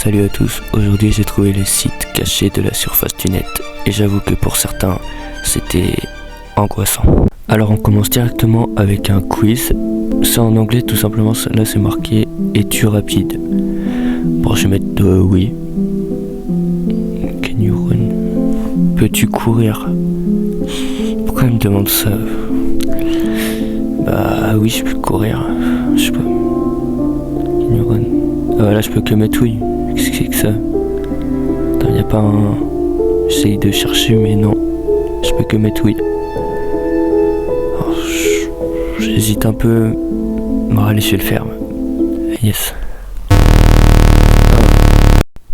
Salut à tous, aujourd'hui j'ai trouvé les sites cachés de la surface du net et j'avoue que pour certains c'était angoissant. Alors on commence directement avec un quiz, c'est en anglais tout simplement, là c'est marqué es-tu rapide? Bon je vais mettre oui. Can you run? Peux-tu courir? Pourquoi il me demande ça? Bah oui je peux courir, je sais pas. Can you run? Ah là je peux que mettre oui. Qu'est-ce que c'est que ça? Attends, y a pas un... J'essaye de chercher mais non. Je peux que mettre oui. Alors, j'hésite un peu. Bon allez je vais le faire. Yes.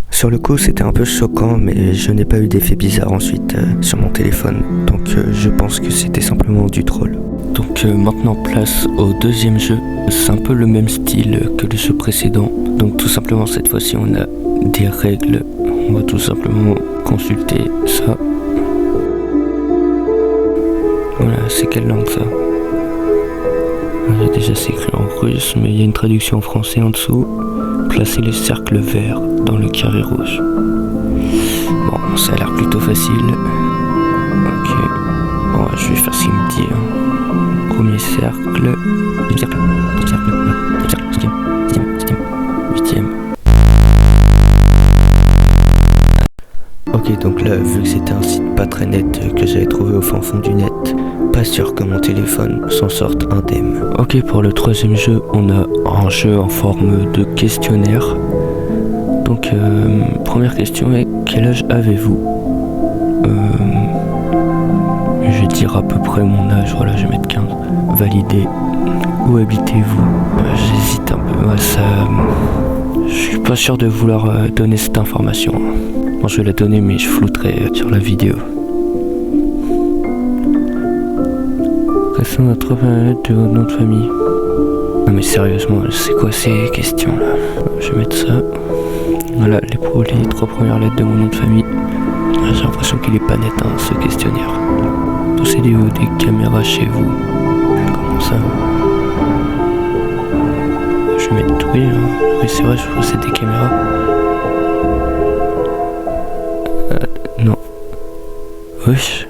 Sur le coup c'était un peu choquant mais je n'ai pas eu d'effet bizarre ensuite sur mon téléphone. Donc je pense que c'était simplement du troll. Donc maintenant place au deuxième jeu. C'est un peu le même style que le jeu précédent. Donc tout simplement cette fois-ci on a des règles. On va tout simplement consulter ça. Voilà, c'est quelle langue ça? Déjà c'est écrit en russe mais il y a une traduction en français en dessous. Placez les cercles verts dans le carré rouge. Bon, ça a l'air plutôt facile. Ok. Bon, je vais faire ce qu'il me dit. Premier cercle. Huitième. Ok, donc là, vu que c'était un site pas très net que j'avais trouvé au fin fond du net, pas sûr que mon téléphone s'en sorte indemne. Ok, pour le troisième jeu, on a un jeu en forme de questionnaire. Donc, première question est, quel âge avez-vous? Je vais dire à peu près mon âge, voilà, je vais mettre 15. Valider. Où habitez-vous? J'hésite un peu, ouais, ça... Je suis pas sûr de vouloir donner cette information. Bon, je vais la donner, mais je flouterai sur la vidéo. Restons notre lettre de votre nom de famille. Non mais sérieusement, c'est quoi ces questions là? Je vais mettre ça. Voilà, les trois premières lettres de mon nom de famille. J'ai l'impression qu'il est pas net ce questionnaire. Possédez-vous des caméras chez vous? Comment ça? Je vais mettre oui, oui c'est vrai, je possède des caméras. Non. Wesh.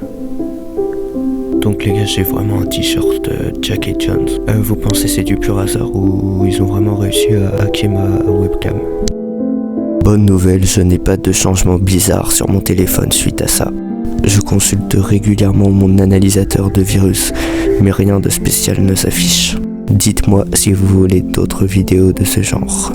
Donc les gars, j'ai vraiment un t-shirt Jack et Jones. Vous pensez c'est du pur hasard ou ils ont vraiment réussi à hacker ma webcam? Bonne nouvelle, je n'ai pas de changement bizarre sur mon téléphone suite à ça. Je consulte régulièrement mon analysateur de virus, mais rien de spécial ne s'affiche. Dites-moi si vous voulez d'autres vidéos de ce genre.